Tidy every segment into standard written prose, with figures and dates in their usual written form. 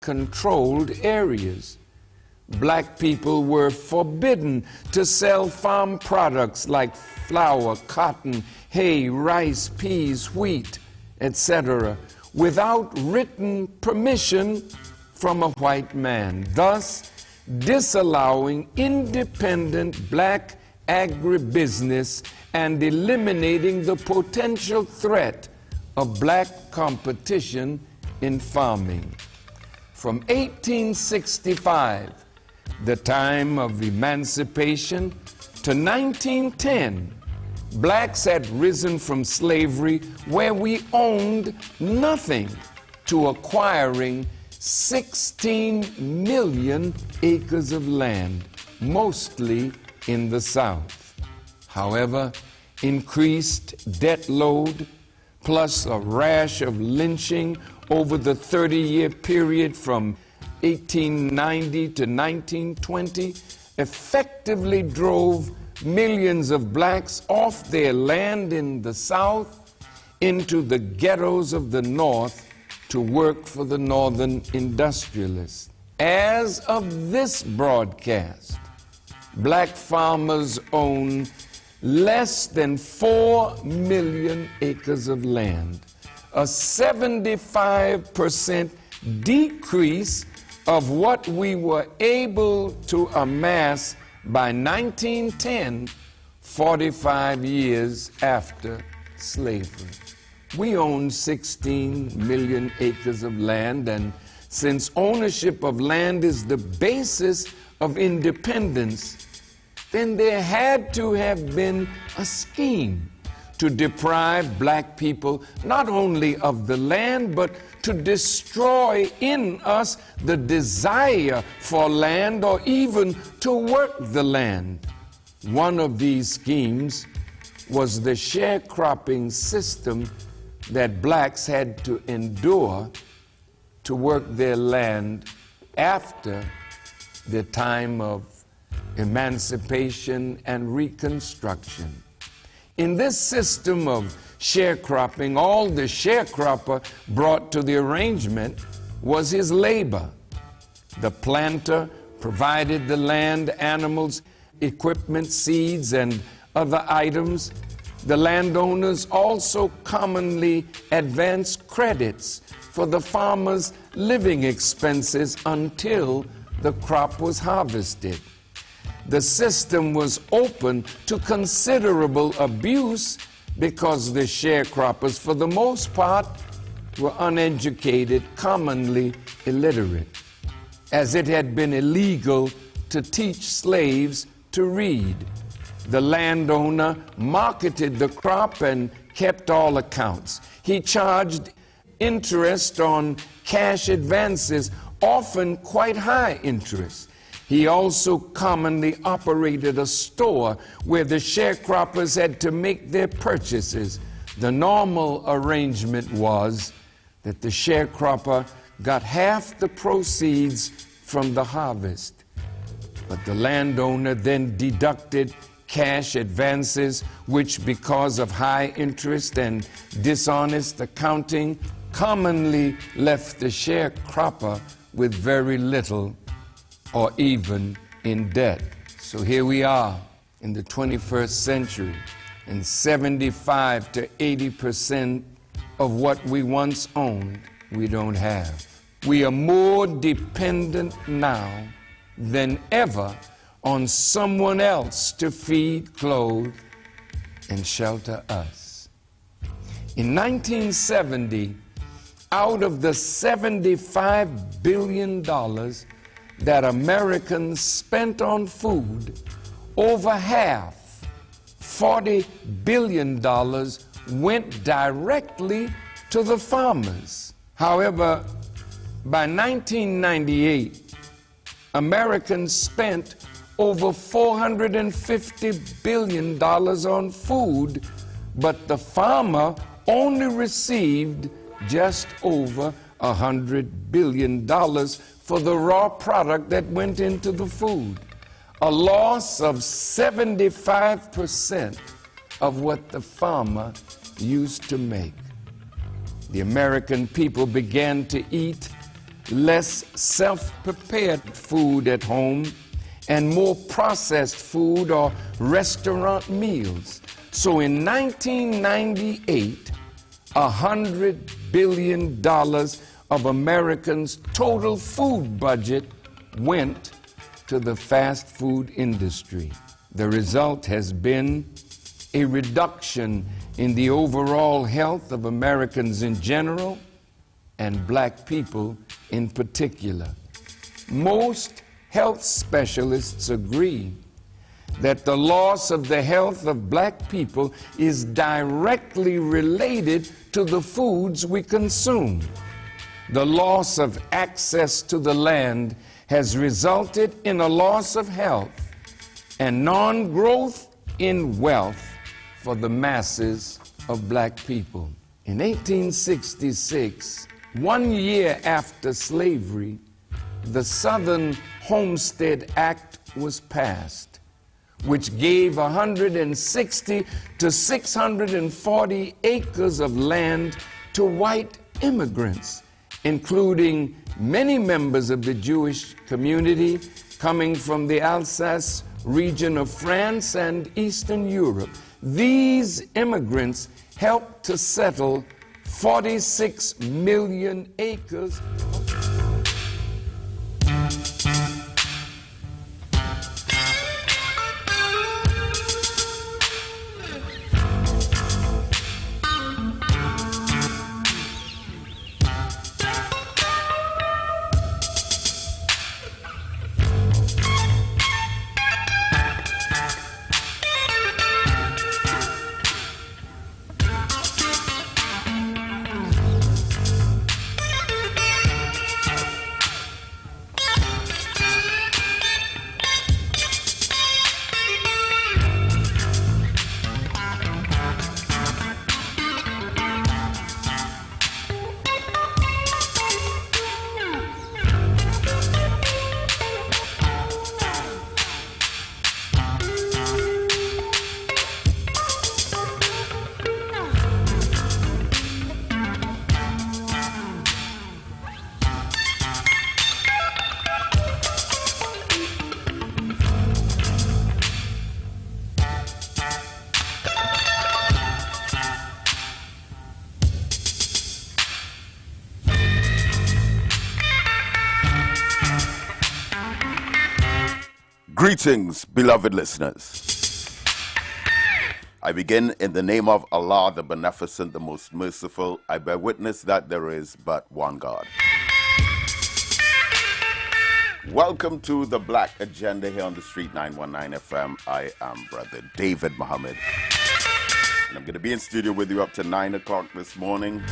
controlled areas. Black people were forbidden to sell farm products like flour, cotton, hay, rice, peas, wheat, etc., without written permission from a white man, thus disallowing independent black agribusiness and eliminating the potential threat of black competition in farming. From 1865, the time of emancipation, to 1910, blacks had risen from slavery, where we owned nothing, to acquiring 16 million acres of land, mostly in the South. However, increased debt load, plus a rash of lynching over the 30-year period from 1890 to 1920, effectively drove millions of blacks off their land in the South into the ghettos of the North to work for the Northern industrialists. As of this broadcast, black farmers own less than 4 million acres of land, a 75% decrease of what we were able to amass by 1910, 45 years after slavery. We own 16 million acres of land, and since ownership of land is the basis of independence, then there had to have been a scheme to deprive black people not only of the land, but to destroy in us the desire for land or even to work the land. One of these schemes was the sharecropping system that blacks had to endure to work their land after the time of emancipation and Reconstruction. In this system of sharecropping, all the sharecropper brought to the arrangement was his labor. The planter provided the land, animals, equipment, seeds, and other items. The landowners also commonly advanced credits for the farmer's living expenses until the crop was harvested. The system was open to considerable abuse because the sharecroppers, for the most part, were uneducated, commonly illiterate, as it had been illegal to teach slaves to read. The landowner marketed the crop and kept all accounts. He charged interest on cash advances, often quite high interest. He also commonly operated a store where the sharecroppers had to make their purchases. The normal arrangement was that the sharecropper got half the proceeds from the harvest, but the landowner then deducted cash advances, which, because of high interest and dishonest accounting, commonly left the sharecropper with very little or even in debt. So here we are in the 21st century, and 75 to 80% of what we once owned, we don't have. We are more dependent now than ever on someone else to feed, clothe, and shelter us. In 1970, out of the $75 billion that Americans spent on food, over half, $40 billion, went directly to the farmers. However, by 1998, Americans spent over $450 billion on food, but the farmer only received just over $100 billion for the raw product that went into the food, a loss of 75% of what the farmer used to make. The American people began to eat less self-prepared food at home, and more processed food or restaurant meals. So in 1998, $100 billion of Americans' total food budget went to the fast food industry. The result has been a reduction in the overall health of Americans in general and black people in particular. Most health specialists agree that the loss of the health of black people is directly related to the foods we consume. The loss of access to the land has resulted in a loss of health and non-growth in wealth for the masses of black people. In 1866, 1 year after slavery, the Southern Homestead Act was passed, which gave 160 to 640 acres of land to white immigrants, including many members of the Jewish community coming from the Alsace region of France and Eastern Europe. These immigrants helped to settle 46 million acres. Greetings, beloved listeners. I begin in the name of Allah, the Beneficent, the Most Merciful. I bear witness that there is but one God. Welcome to the Black Agenda here on the Street 919 FM. I am Brother David Muhammad. And I'm going to be in studio with you up to 9 o'clock this morning.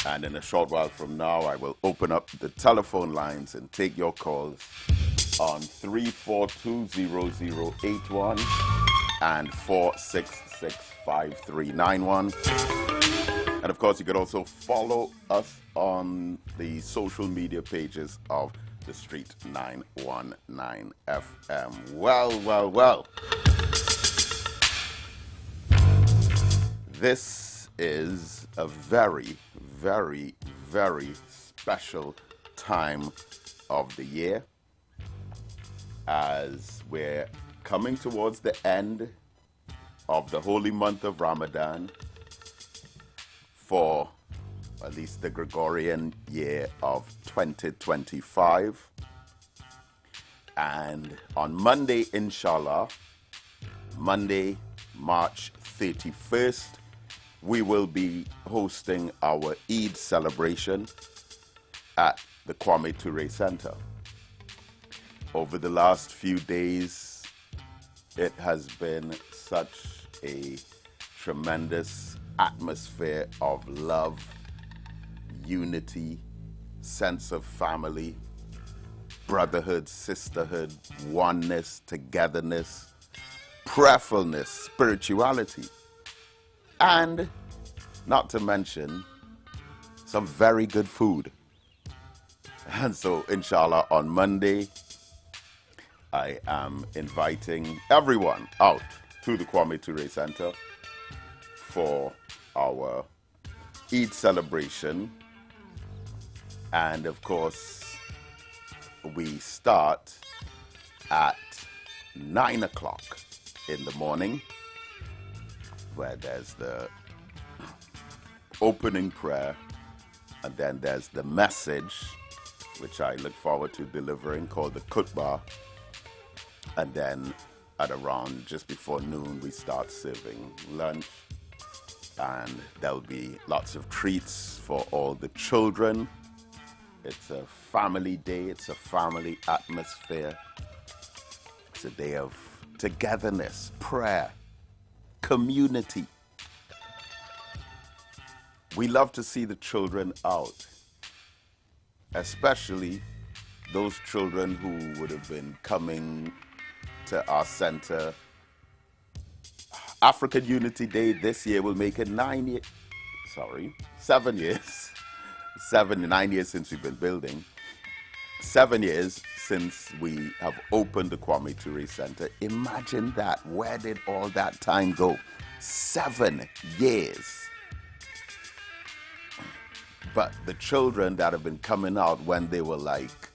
And in a short while from now, I will open up the telephone lines and take your calls on 3420081 and 4665391. And of course, you could also follow us on the social media pages of the Street 919 FM. Well. This is a very, very, very special time of the year, as we're coming towards the end of the holy month of Ramadan for at least the Gregorian year of 2025. And on Monday, inshallah, Monday, March 31st, we will be hosting our Eid celebration at the Kwame Ture Center. Over the last few days, it has been such a tremendous atmosphere of love, unity, sense of family, brotherhood, sisterhood, oneness, togetherness, prayerfulness, spirituality, and not to mention some very good food. And so, inshallah, on Monday, I am inviting everyone out to the Kwame Ture Center for our Eid celebration. And of course, we start at 9 o'clock in the morning, where there's the opening prayer, and then there's the message, which I look forward to delivering, called the khutbah. And then at around just before noon, we start serving lunch, and there'll be lots of treats for all the children. It's a family day, it's a family atmosphere. It's a day of togetherness, prayer, community. We love to see the children out, especially those children who would have been coming to our center. African Unity Day this year will make it 7 years. 9 years since we've been building. 7 years since we have opened the Kwame Ture Center. Imagine that. Where did all that time go? 7 years. But the children that have been coming out when they were like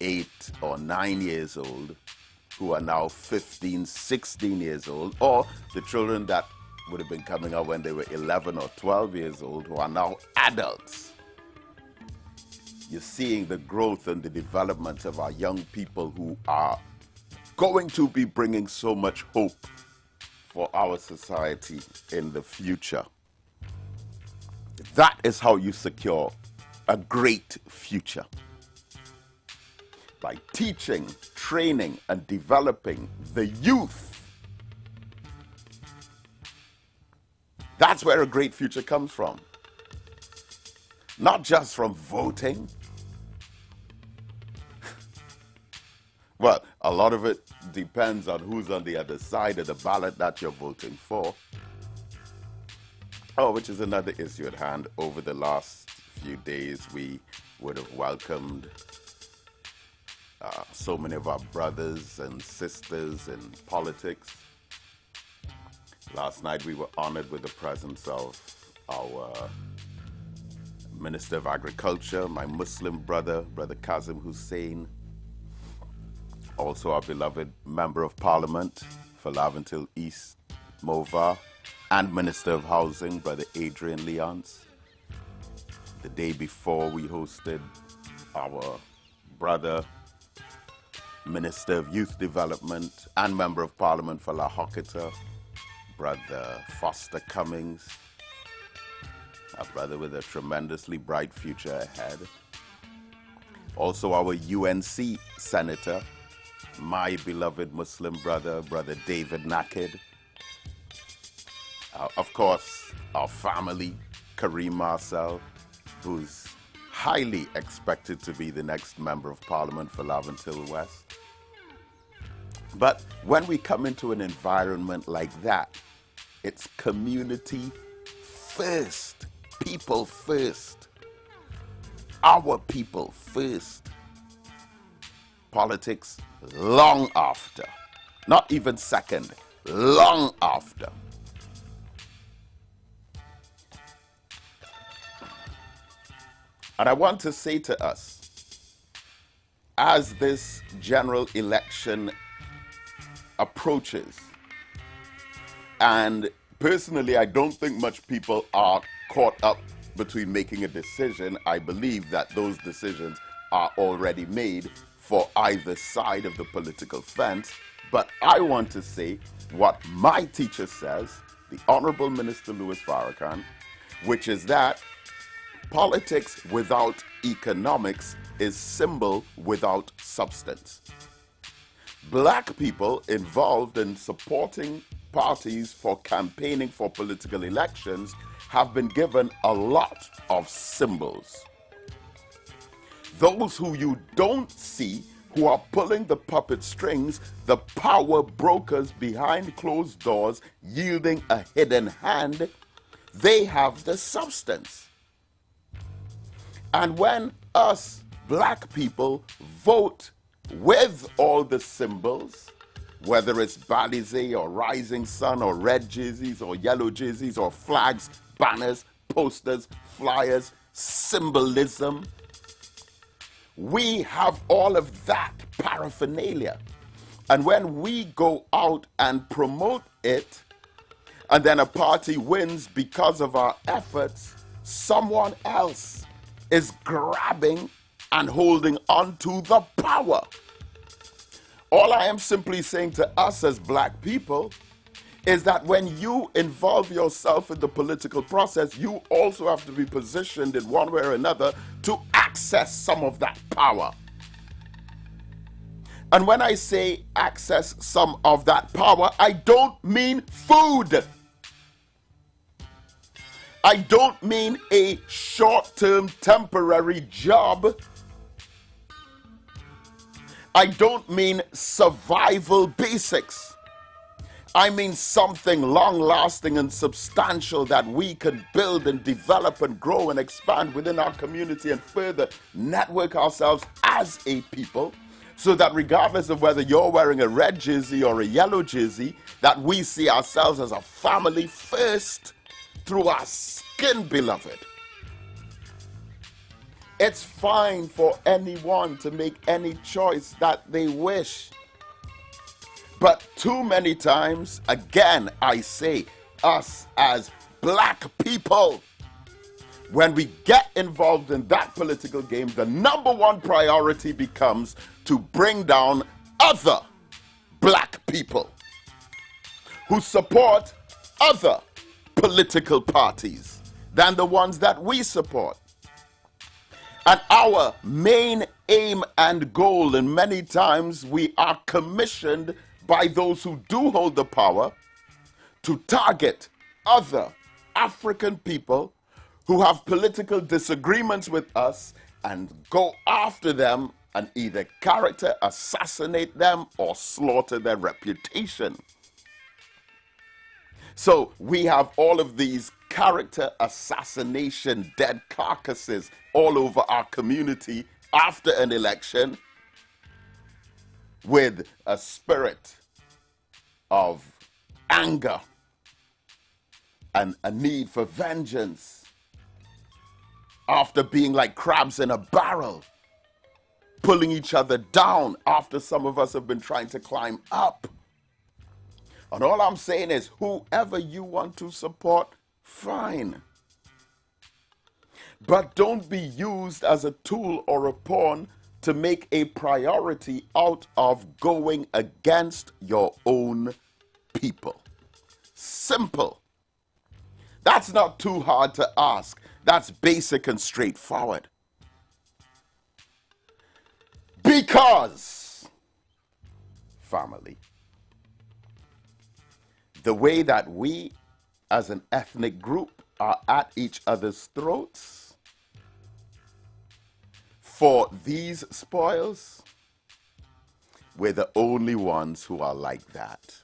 8 or 9 years old, who are now 15, 16 years old, or the children that would have been coming out when they were 11 or 12 years old, who are now adults. You're seeing the growth and the development of our young people who are going to be bringing so much hope for our society in the future. That is how you secure a great future. By teaching, training, and developing the youth. That's where a great future comes from. Not just from voting. Well, a lot of it depends on who's on the other side of the ballot that you're voting for. Oh, which is another issue at hand. Over the last few days, we would have welcomed so many of our brothers and sisters in politics. Last night, we were honored with the presence of our Minister of Agriculture, my Muslim brother, Brother Kazim Hussein. Also our beloved Member of Parliament for Laventille East, Mova, and Minister of Housing, Brother Adrian Leons. The day before, we hosted our brother, Minister of Youth Development and Member of Parliament for La Hokita, Brother Foster Cummings, a brother with a tremendously bright future ahead. Also our UNC Senator, my beloved Muslim brother, Brother David Naked. Of course, our family, Kareem Marcel, who's highly expected to be the next Member of Parliament for Laventille West. But when we come into an environment like that, it's community first, people first, our people first. Politics long after, not even second, long after. And I want to say to us, as this general election approaches, and personally, I don't think much people are caught up between making a decision. I believe that those decisions are already made for either side of the political fence. But I want to say what my teacher says, the Honorable Minister Louis Farrakhan, which is that politics without economics is symbol without substance. Black people involved in supporting parties for campaigning for political elections have been given a lot of symbols. Those who you don't see, who are pulling the puppet strings, the power brokers behind closed doors, yielding a hidden hand, they have the substance. And when us black people vote with all the symbols, whether it's Balize or Rising Sun or red jerseys or yellow jerseys or flags, banners, posters, flyers, symbolism, We have all of that paraphernalia. And when we go out and promote it, and then a party wins because of our efforts, someone else is grabbing and holding on to the power. All I am simply saying to us as black people is that when you involve yourself in the political process, you also have to be positioned in one way or another to access some of that power. And when I say access some of that power, I don't mean food. I don't mean a short-term temporary job. I don't mean survival basics. I mean something long-lasting and substantial that we can build and develop and grow and expand within our community and further network ourselves as a people, so that regardless of whether you're wearing a red jersey or a yellow jersey, that we see ourselves as a family first through our skin, beloved. It's fine for anyone to make any choice that they wish. But too many times, again, I say, us as black people, when we get involved in that political game, the number one priority becomes to bring down other black people who support other political parties than the ones that we support. And our main aim and goal, and many times we are commissioned by those who do hold the power to target other African people who have political disagreements with us and go after them and either character assassinate them or slaughter their reputation. So we have all of these character assassination dead carcasses all over our community after an election, with a spirit of anger and a need for vengeance, after being like crabs in a barrel, pulling each other down after some of us have been trying to climb up. And all I'm saying is, whoever you want to support, fine. But don't be used as a tool or a pawn to make a priority out of going against your own people. Simple. That's not too hard to ask. That's basic and straightforward. Because, family, the way that we as an ethnic group are at each other's throats for these spoils, we're the only ones who are like that.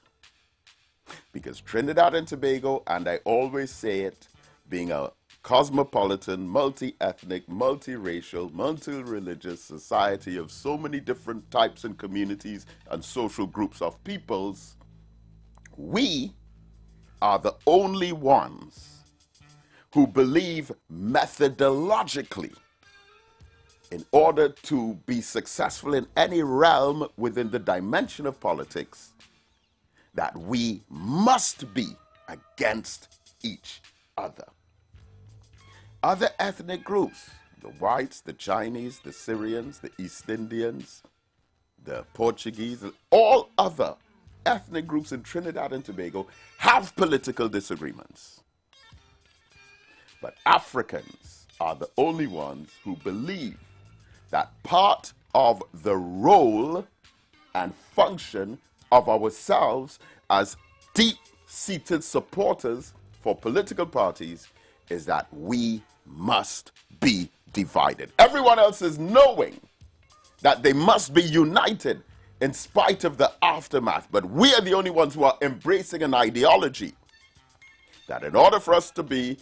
Because Trinidad and Tobago, and I always say it, being a cosmopolitan, multi-ethnic, multi-racial, multi-religious society of so many different types and communities and social groups of peoples, we are the only ones who believe methodologically, in order to be successful in any realm within the dimension of politics, that we must be against each other. Other ethnic groups, the whites, the Chinese, the Syrians, the East Indians, the Portuguese, all other ethnic groups in Trinidad and Tobago have political disagreements. But Africans are the only ones who believe that part of the role and function of ourselves as deep-seated supporters for political parties is that we must be divided. Everyone else is knowing that they must be united in spite of the aftermath, but we are the only ones who are embracing an ideology that in order for us to be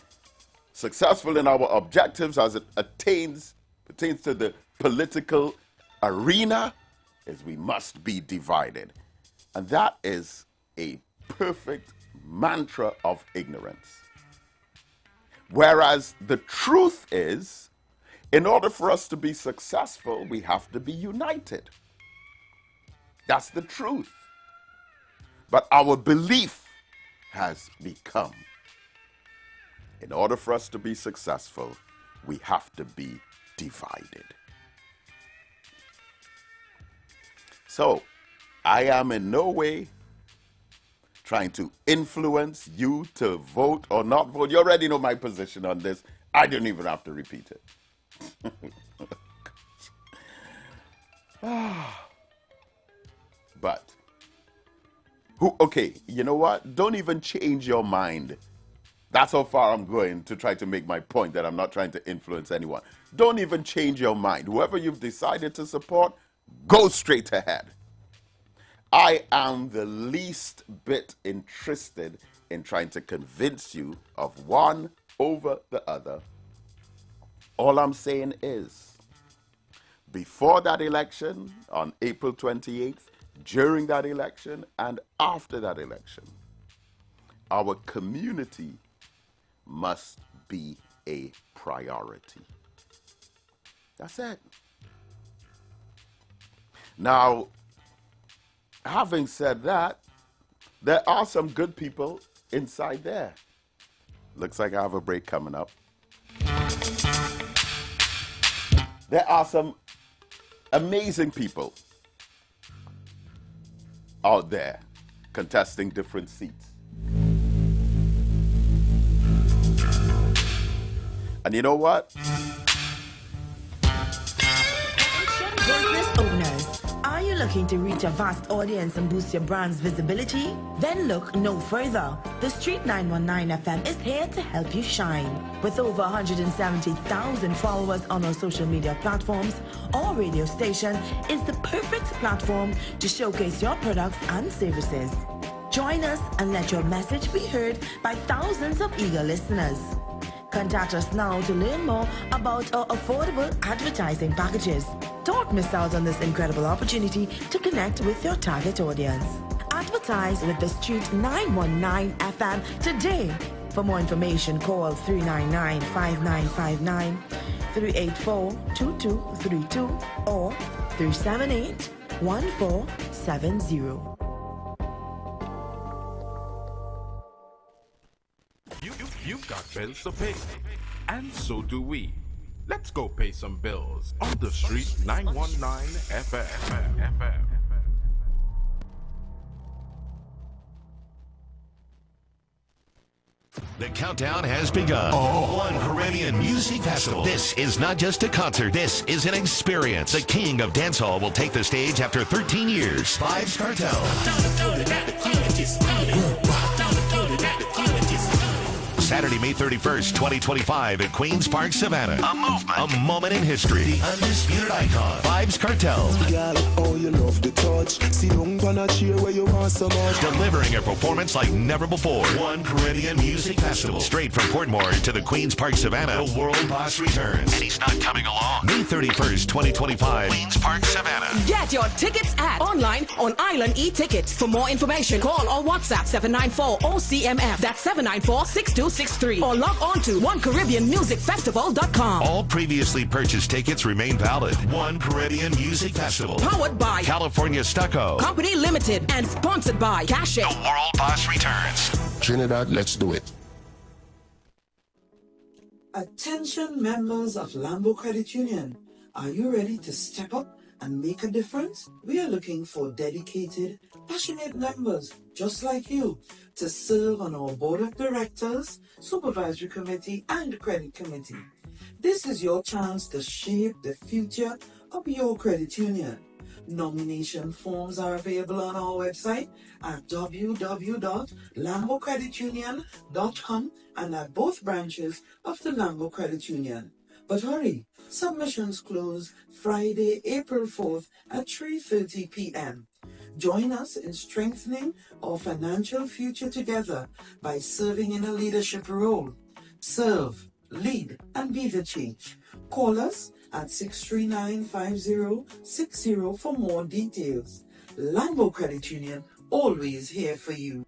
successful in our objectives as it pertains to the political arena, is we must be divided. And that is a perfect mantra of ignorance. Whereas the truth is In order for us to be successful, we have to be united. That's the truth. But our belief has become, in order for us to be successful, we have to be divided. So, I am in no way trying to influence you to vote or not vote. You already know my position on this. I don't even have to repeat it. But, okay, you know what? Don't even change your mind. That's how far I'm going to try to make my point that I'm not trying to influence anyone. Don't even change your mind. Whoever you've decided to support, go straight ahead. I am the least bit interested in trying to convince you of one over the other. All I'm saying is, before that election, on April 28th, during that election, and after that election, our community must be a priority. That's it. Now, having said that, there are some good people inside there. Looks like I have a break coming up. There are some amazing people out there contesting different seats. And you know what? Business owners, are you looking to reach a vast audience and boost your brand's visibility? Then look no further. The Street 919 FM is here to help you shine. With over 170,000 followers on our social media platforms, our radio station is the perfect platform to showcase your products and services. Join us and let your message be heard by thousands of eager listeners. Contact us now to learn more about our affordable advertising packages. Don't miss out on this incredible opportunity to connect with your target audience. Advertise with the Street 919 FM today. For more information, call 399-5959, 384-2232, or 378-1470. You've got bills to pay, and so do we. Let's go pay some bills on the Street 919 FM. The countdown has begun. One Caribbean Music Festival. This is not just a concert. This is an experience. The king of dancehall will take the stage after 13 years. Vybz Kartel. Saturday, May 31st, 2025 at Queen's Park, Savannah. A movement. A moment in history. The undisputed icon, Vybz Kartel. Oh, you love the touch. See, don't gonna cheer where you want so much. Delivering a performance like never before. One Caribbean Music Festival. Straight from Portmore to the Queen's Park, Savannah. The World Boss returns. And he's not coming along. May 31st, 2025. Queen's Park, Savannah. Get your tickets at online on Island e-tickets. For more information, call or WhatsApp 794-OCMF. That's 794-6263. Or log on to OneCaribbeanMusicFestival.com. All previously purchased tickets remain valid. One Caribbean Music Festival. Powered by California Stucco Company Limited and sponsored by Cash It. The World Boss returns. Trinidad, let's do it. Attention members of Lambo Credit Union. Are you ready to step up and make a difference? We are looking for dedicated, passionate members just like you to serve on our board of directors, supervisory committee, and credit committee. This is your chance to shape the future of your credit union. Nomination forms are available on our website at www.lambocreditunion.com and at both branches of the Lambo Credit Union. But hurry, submissions close Friday, April 4th at 3:30 p.m. Join us in strengthening our financial future together by serving in a leadership role. Serve, lead, and be the change. Call us at 639-5060 for more details. Lambo Credit Union, always here for you.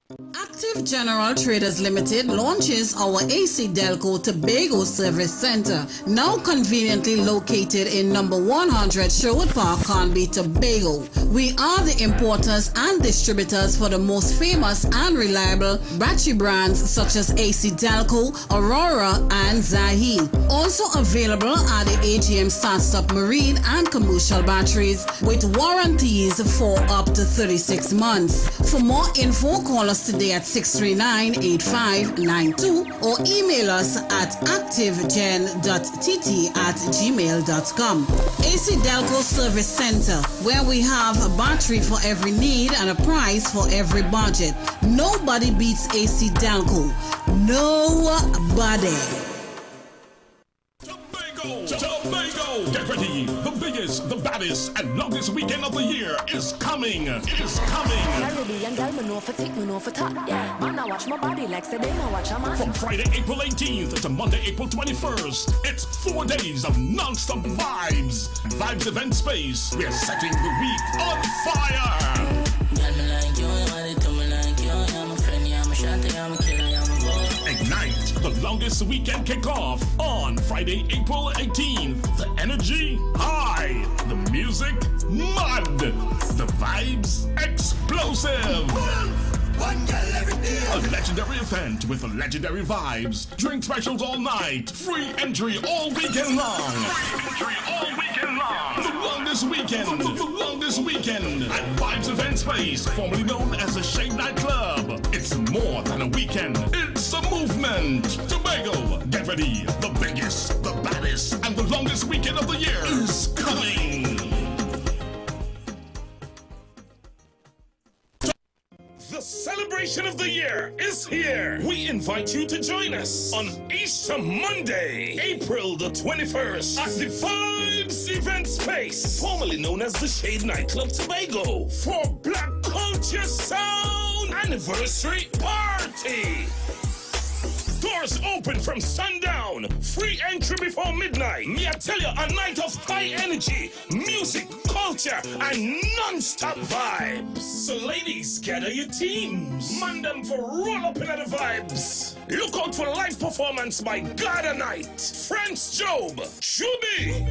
Active General Traders Limited launches our AC Delco Tobago Service Center, now conveniently located in number 100 Sherwood Park, Conby, Tobago. We are the importers and distributors for the most famous and reliable battery brands such as AC Delco, Aurora, and Zahid. Also available are the AGM Start-Stop Marine and commercial batteries with warranties for up to 36 months. For more info, call us today at 639-8592 or email us at activegen.tt@gmail.com. AC Delco Service Center, where we have a battery for every need and a price for every budget. Nobody beats AC Delco. Nobody. Tobago! Get ready! The biggest, the baddest, and longest weekend of the year is coming! It is coming! From Friday, April 18th to Monday, April 21st, it's 4 days of non-stop vibes! Vibes Event Space, we're setting the week on fire! Ignite, the longest weekend kickoff on Friday, April 18th. The energy high, the music mud, the vibes explosive. One girl every day. A legendary event with legendary vibes. Drink specials all night. Free entry all weekend long. Free entry all weekend long. The longest weekend. The longest weekend at Vibes Event Space, formerly known as the Shade Night Club. It's more than a weekend. It's a movement. Tobago, get ready. The biggest, the baddest, and the longest weekend of the year is coming. The celebration of the year is here. We invite you to join us on Easter Monday, April the 21st at the Vibes Event Space, formerly known as the Shade Nightclub Tobago, for Black Culture Sound Anniversary Party. Doors open from sundown. Free entry before midnight. Me, I tell you, a night of high energy, music, culture, and non-stop vibes. So ladies, gather your teams. Man them for roll up in the vibes. Look out for live performance by God a Night, French Job, Chubby.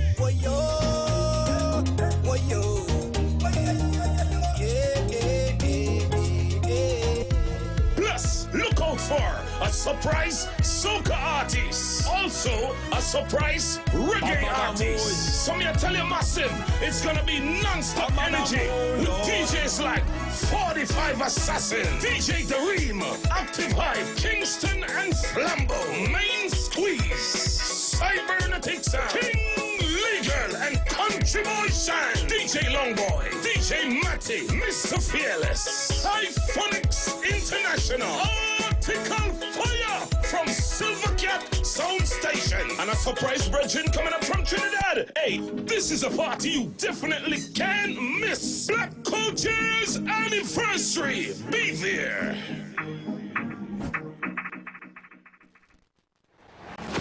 Plus, look out for a surprise soca artist. Also, a surprise reggae artist. So me I tell you massive, it's gonna be non-stop energy with DJs like 45 Assassin, DJ Dareem, Active Hive, Kingston and Flambo, Main Squeeze, Cybernetic Sound, King Legal and Country Boy Shine, DJ Longboy, DJ Matty, Mr. Fearless, Cyphonics International, Article Fire from Silvercat Sound Station, and a surprise brethren coming up from Trinidad. Hey, this is a party you definitely can't miss. Black Culture's anniversary. Be there.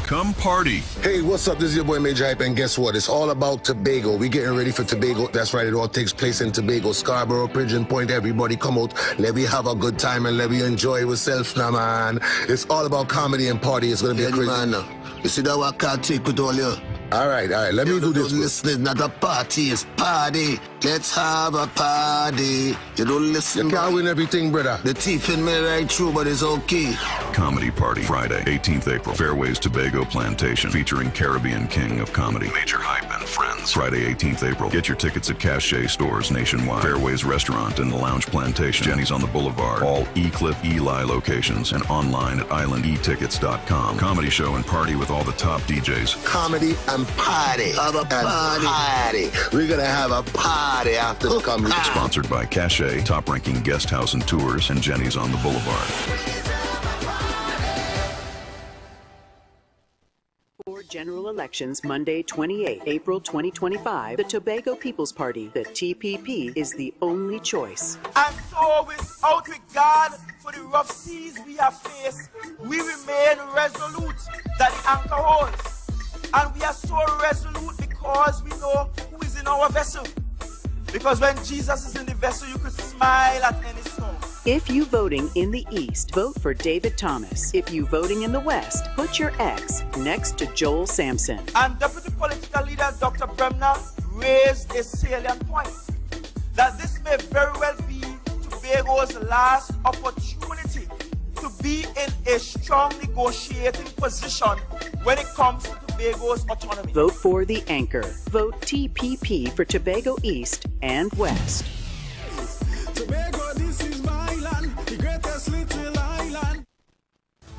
Come party. Hey, what's up? This is your boy Major Hype, and guess what? It's all about Tobago. We're getting ready for Tobago. That's right, it all takes place in Tobago, Scarborough, Pigeon Point. Everybody come out, let me have a good time and let me enjoy ourselves now, man. It's all about comedy and party. It's gonna be a crazy. Man, you see that what I can't take with all you. All right, let me do this. Listen, not a party, it's party. Let's have a party. You don't listen. You can't win everything, brother. The teeth in me right through, but it's okay. Comedy Party, Friday, 18th April, Fairways Tobago Plantation, featuring Caribbean King of Comedy, Major Hype and Friends. Friday, 18th April. Get your tickets at Cache stores nationwide, Fairways Restaurant and the Lounge Plantation, Jenny's on the Boulevard, all E-Clip Eli locations, and online at islandetickets.com. Comedy show and party with all the top DJs. Comedy and party. Have a party. We're gonna have a party after the comedy. Sponsored by Cache, top-ranking guest house and tours, and Jenny's on the Boulevard. For general elections Monday, 28 April 2025, the Tobago People's Party, the TPP, is the only choice. And so, without regard for the rough seas we have faced, we remain resolute that the anchor holds. And we are so resolute because we know who is in our vessel. Because when Jesus is in the vessel, you could smile at any storm. If you voting in the East, vote for David Thomas. If you voting in the West, put your X next to Joel Sampson. And Deputy Political Leader Dr. Bremner raised a salient point that this may very well be Tobago's last opportunity to be in a strong negotiating position when it comes to Tobago's autonomy. Vote for the anchor. Vote TPP for Tobago East and West. Tobago, this is my land, the greatest little island.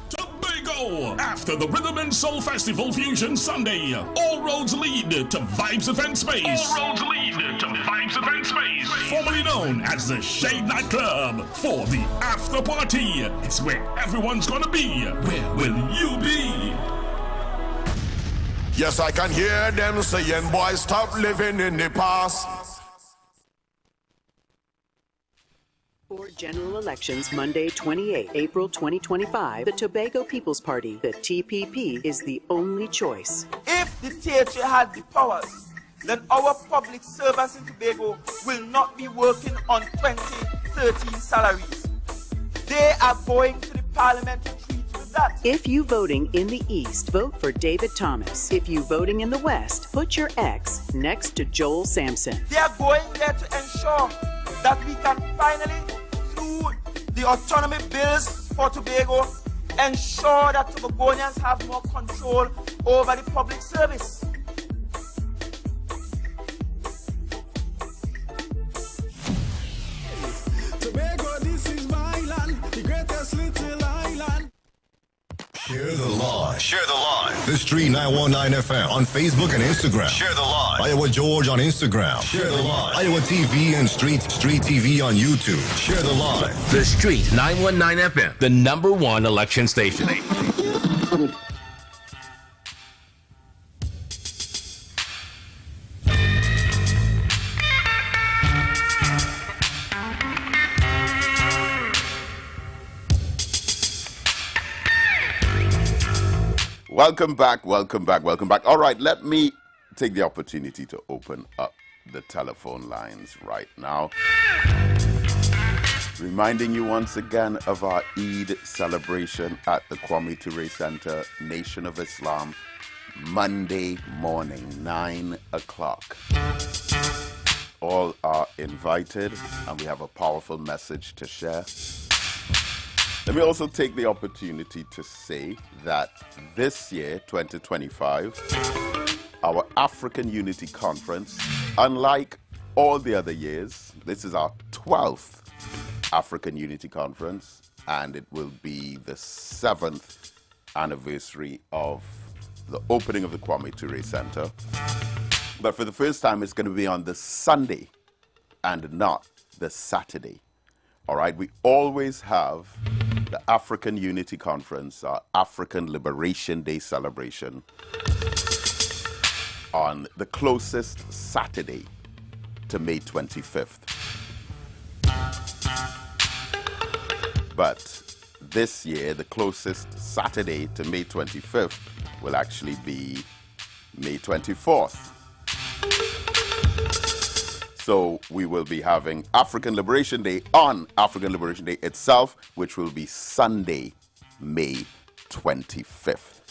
Tobago! After the Rhythm and Soul Festival Fusion Sunday, all roads lead to Vibes Event Space. All roads lead to Vibes Event Space. Formerly known as the Shade Nightclub. For the after party, it's where everyone's gonna be. Where will you be? Yes, I can hear them saying, boys, stop living in the past. For general elections Monday, 28 April 2025, the Tobago People's Party, the TPP, is the only choice. If the THA had the powers, then our public servants in Tobago will not be working on 2013 salaries. They are going to the parliament to treat with that. If you voting in the East, vote for David Thomas. If you voting in the West, put your X next to Joel Sampson. They are going there to ensure that we can finally, through the autonomy bills for Tobago, ensure that Tobagonians have more control over the public service. Tobago, this is my land, the greatest little island. Share the live. Share the live. The Street 919 FM on Facebook and Instagram. Share the live. Iowa George on Instagram. Share the live. Iowa TV and Street TV on YouTube. Share the live. The Street 919 FM, the #1 election station. Welcome back, welcome back, welcome back. All right, let me take the opportunity to open up the telephone lines right now. Reminding you once again of our Eid celebration at the Kwame Ture Center, Nation of Islam, Monday morning, 9 o'clock. All are invited, and we have a powerful message to share. Let me also take the opportunity to say that this year, 2025, our African Unity Conference, unlike all the other years, this is our 12th African Unity Conference, and it will be the 7th anniversary of the opening of the Kwame Ture Center. But for the first time, it's going to be on the Sunday and not the Saturday. All right, we always have the African Unity Conference, our African Liberation Day celebration, on the closest Saturday to May 25th. But this year, the closest Saturday to May 25th will actually be May 24th. So we will be having African Liberation Day on African Liberation Day itself, which will be Sunday, May 25th.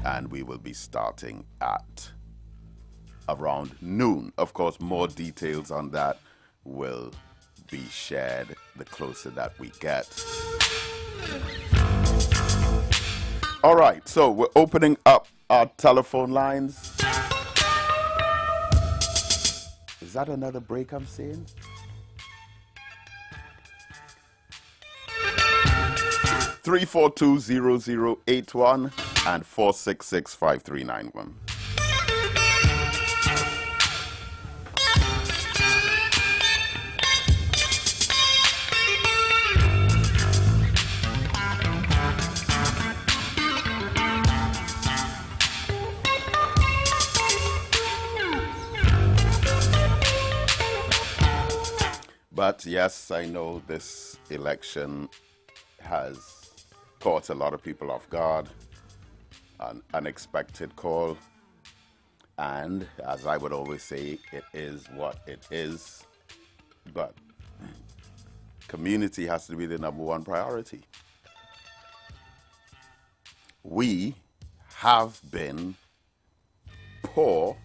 And we will be starting at around noon. Of course, more details on that will be shared the closer that we get. All right, so we're opening up our telephone lines. Is that another break I'm seeing? (342-0081) and 466-5391. But yes, I know this election has caught a lot of people off guard, an unexpected call. And as I would always say, it is what it is. But community has to be the #1 priority. We have been poor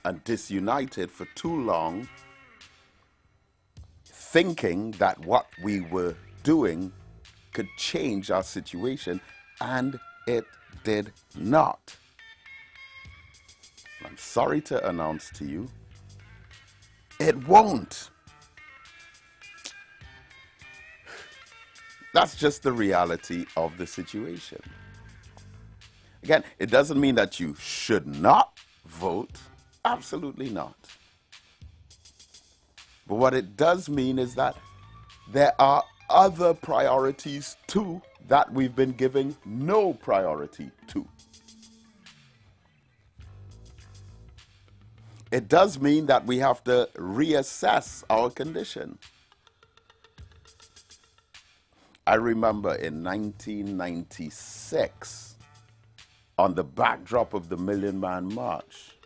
and disunited for too long, thinking that what we were doing could change our situation, and it did not. I'm sorry to announce to you, it won't. That's just the reality of the situation. Again, it doesn't mean that you should not vote. Absolutely not. But what it does mean is that there are other priorities too that we've been giving no priority to. It does mean that we have to reassess our condition. I remember in 1996, on the backdrop of the Million Man March,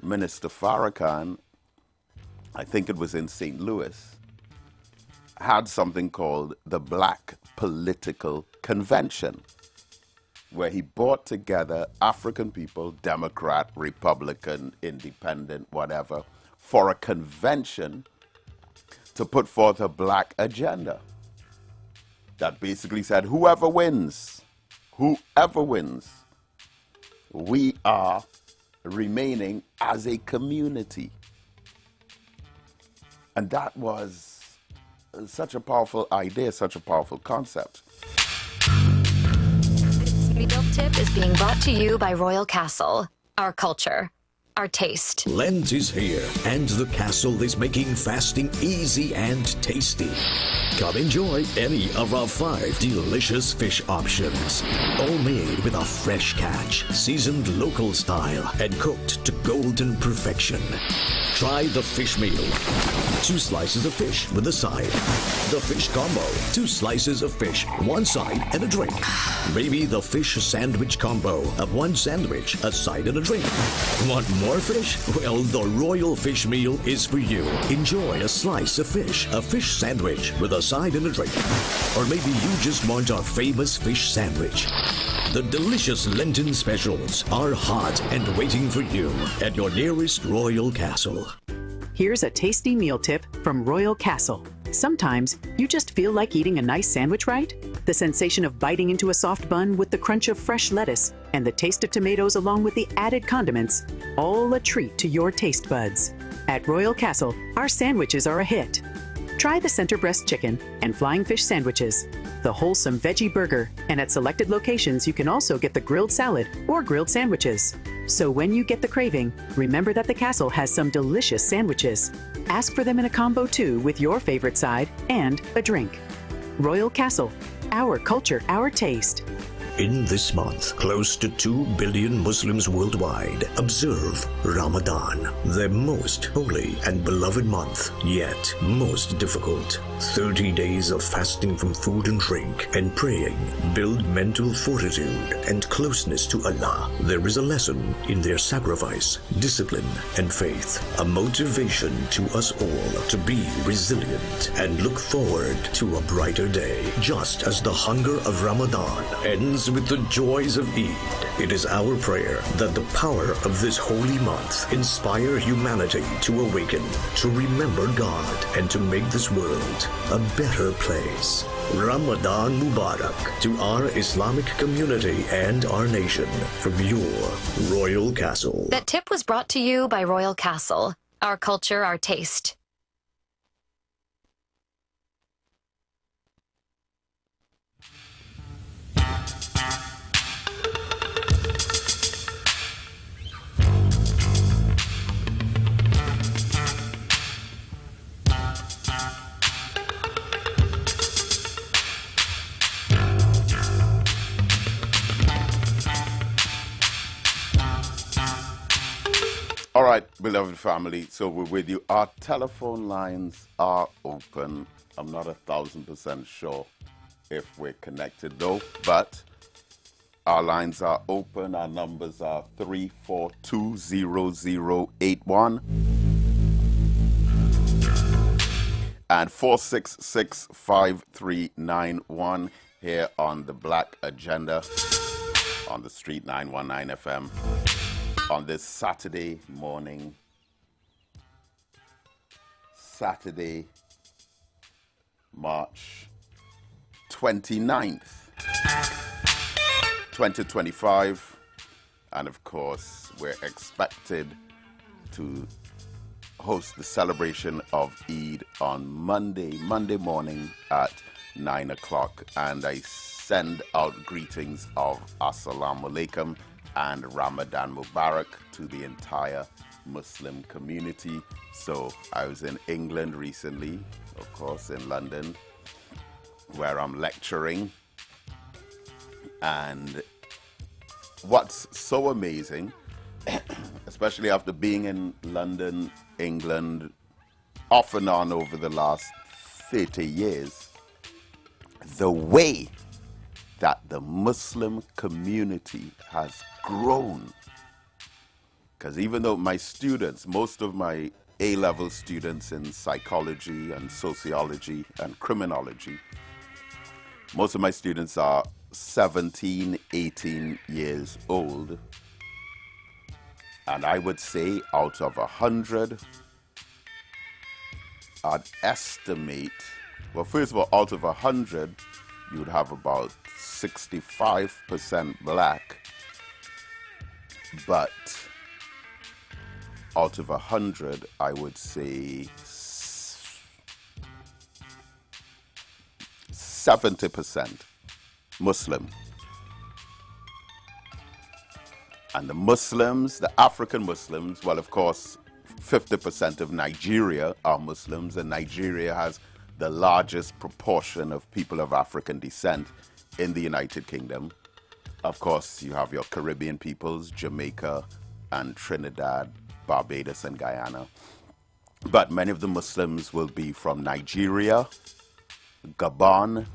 Minister Farrakhan, I think it was in St. Louis, had something called the Black Political Convention, where he brought together African people, Democrat, Republican, Independent, whatever, for a convention to put forth a black agenda that basically said, whoever wins, we are remaining as a community. And that was such a powerful idea, such a powerful concept. This meal tip is being brought to you by Royal Castle. Our culture, our taste. Lent is here, and the castle is making fasting easy and tasty. Come enjoy any of our 5 delicious fish options, all made with a fresh catch, seasoned local style, and cooked to golden perfection. Try the fish meal. 2 slices of fish with a side. The fish combo. 2 slices of fish, 1 side, and a drink. Maybe the fish sandwich combo of 1 sandwich, a side, and a drink. Want more fish? Well, the Royal Fish Meal is for you. Enjoy a slice of fish, a fish sandwich with a side and a drink. Or maybe you just want our famous fish sandwich. The delicious Lenten specials are hot and waiting for you at your nearest Royal Castle. Here's a tasty meal tip from Royal Castle. Sometimes you just feel like eating a nice sandwich, right? The sensation of biting into a soft bun with the crunch of fresh lettuce and the taste of tomatoes along with the added condiments, all a treat to your taste buds. At Royal Castle, our sandwiches are a hit. Try the center breast chicken and flying fish sandwiches, the wholesome veggie burger, and at selected locations you can also get the grilled salad or grilled sandwiches. So when you get the craving, remember that the Castle has some delicious sandwiches. Ask for them in a combo too with your favorite side and a drink. Royal Castle, our culture, our taste. In this month, close to 2 billion Muslims worldwide observe Ramadan, their most holy and beloved month, yet most difficult. 30 days of fasting from food and drink and praying build mental fortitude and closeness to Allah. There is a lesson in their sacrifice, discipline, and faith, a motivation to us all to be resilient and look forward to a brighter day. Just as the hunger of Ramadan ends with the joys of Eid, it is our prayer that the power of this holy month inspire humanity to awaken, to remember God, and to make this world a better place. Ramadan Mubarak to our Islamic community and our nation from your Royal Castle. That tip was brought to you by Royal Castle. Our culture, our taste. All right, beloved family, so we're with you. Our telephone lines are open. I'm not 1,000% sure if we're connected though, but Our lines are open. Our numbers are 3420081 and 4665391 here on the Black Agenda on the Street 919 FM on this Saturday morning. Saturday, March 29th, 2025. And of course, we're expected to host the celebration of Eid on Monday morning at 9 o'clock. And I send out greetings of Assalamu Alaikum and Ramadan Mubarak to the entire Muslim community. So I was in England recently, of course, in London, where I'm lecturing. And what's so amazing, especially after being in London, England, off and on over the last 30 years, the way that the Muslim community has grown. Because even though my students, most of my A-level students in psychology and sociology and criminology, most of my students are 17, 18 years old. And I would say out of 100, I'd estimate, well, first of all, out of 100, you would have about 65% black, but out of 100, I would say 70% Muslim. And the Muslims, the African Muslims, well, of course, 50% of Nigeria are Muslims, and Nigeria has the largest proportion of people of African descent in the United Kingdom. Of course, you have your Caribbean peoples, Jamaica and Trinidad, Barbados and Guyana. But many of the Muslims will be from Nigeria, Gabon,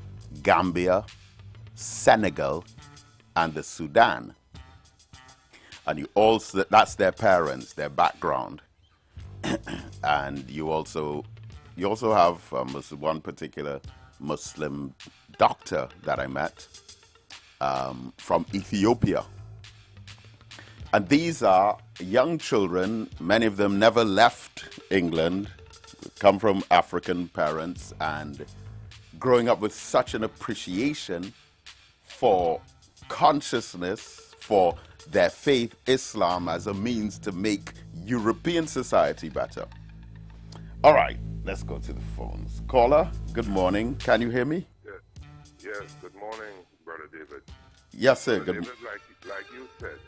Gambia, Senegal, and the Sudan. And you also, that's their parents, their background. And you also have one particular Muslim doctor that I met from Ethiopia. And these are young children, many of them never left England, come from African parents, and growing up with such an appreciation for consciousness, for their faith, Islam, as a means to make European society better. All right, let's go to the phones. Caller, good morning. Can you hear me? Yes, good morning, Brother David. Yes, sir. Brother David, like you said,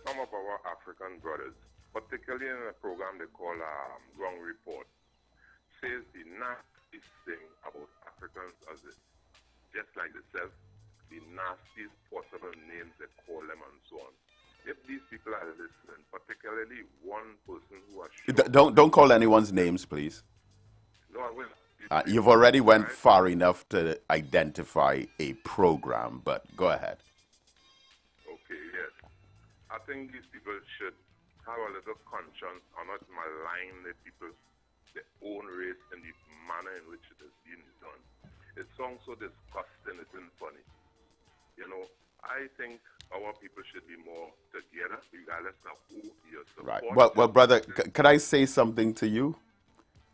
some of our African brothers, particularly in a program they call Wrong Report, says the nastiest thing about Africans as it, just like themselves, the nastiest possible names they call them and so on. If these people are listening, particularly one person who has Don't call anyone's names, please. No, I will. You've already went far enough to identify a program, but go ahead. Okay, yes. I think these people should have a little conscience and not malign the people, their own race, in the manner in which it is being done. It sounds so disgusting, it isn't funny. You know, I think our people should be more together, regardless of who you support. Right. Well, brother, can I say something to you?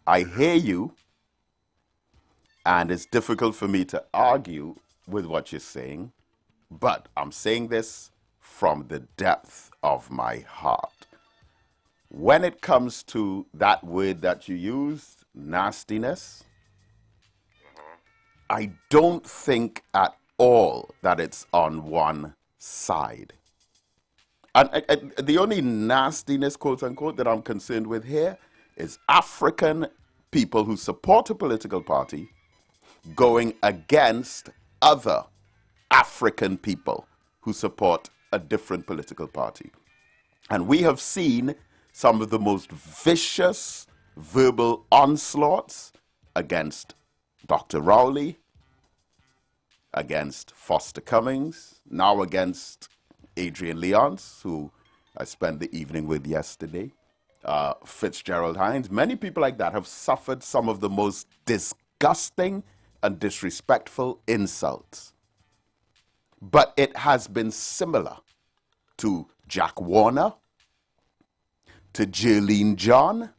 I hear you, and it's difficult for me to argue with what you're saying, but I'm saying this from the depth of my heart. When it comes to that word that you used, nastiness, I don't think at all that it's on one side. And the only nastiness, quote unquote, that I'm concerned with here is African people who support a political party going against other African people who support a different political party. And we have seen some of the most vicious verbal onslaughts against Dr. Rowley, against Foster Cummings, now against Adrian Leons, who I spent the evening with yesterday, Fitzgerald Hines. Many people like that have suffered some of the most disgusting and disrespectful insults. But it has been similar to Jack Warner, to Jerlene John,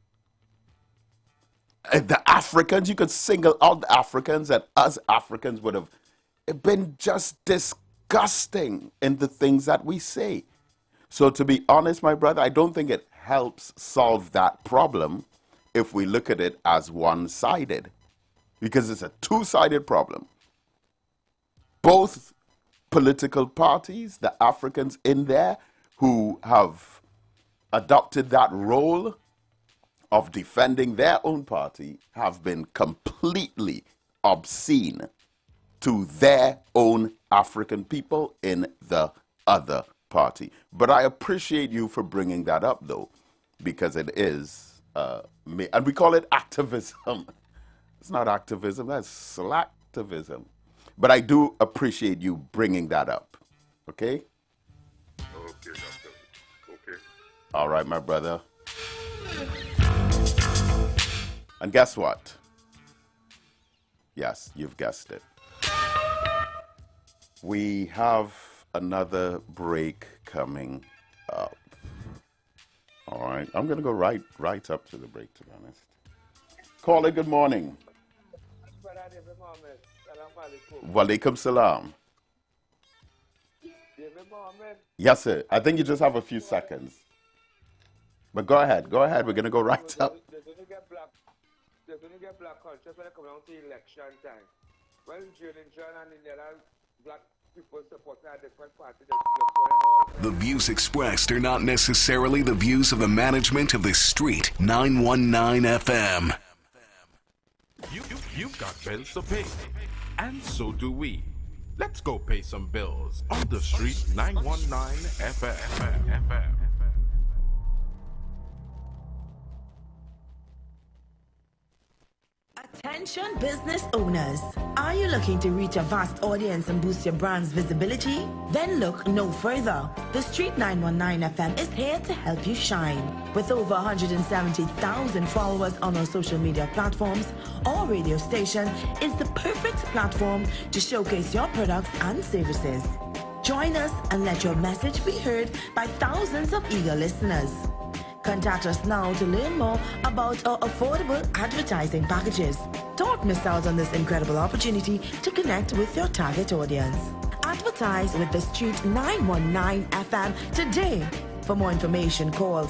the Africans. You could single out the Africans, and us Africans would have been just disgusting in the things that we say. So to be honest, my brother, I don't think it helps solve that problem if we look at it as one-sided, because it's a two-sided problem. Both political parties, the Africans in there who have adopted that role of defending their own party, have been completely obscene to their own African people in the other party. But I appreciate you for bringing that up, though, because it is, and we call it activism. It's not activism, that's slacktivism. But I do appreciate you bringing that up, okay? Okay, doctor. Okay. All right, my brother. And guess what? Yes, you've guessed it. We have another break coming up. All right, I'm going to go right up to the break, to be honest. Caller, good morning. Walaikum salam. Yes, sir. I think you just have a few seconds. But go ahead. Go ahead. We're going to go right up. They're going to get black culture when they come down to election time. When Jerlene John and the other black people supporting a different party, the views expressed are not necessarily the views of the management of the Street 919 FM. You've got bills to pay, and so do we. Let's go pay some bills on the Street 919 FM. Attention business owners. Are you looking to reach a vast audience and boost your brand's visibility? Then look no further. The Street 919 FM is here to help you shine. With over 170,000 followers on our social media platforms, our radio station is the perfect platform to showcase your products and services. Join us and let your message be heard by thousands of eager listeners. Contact us now to learn more about our affordable advertising packages. Don't miss out on this incredible opportunity to connect with your target audience. Advertise with the Street 919 FM today. For more information, call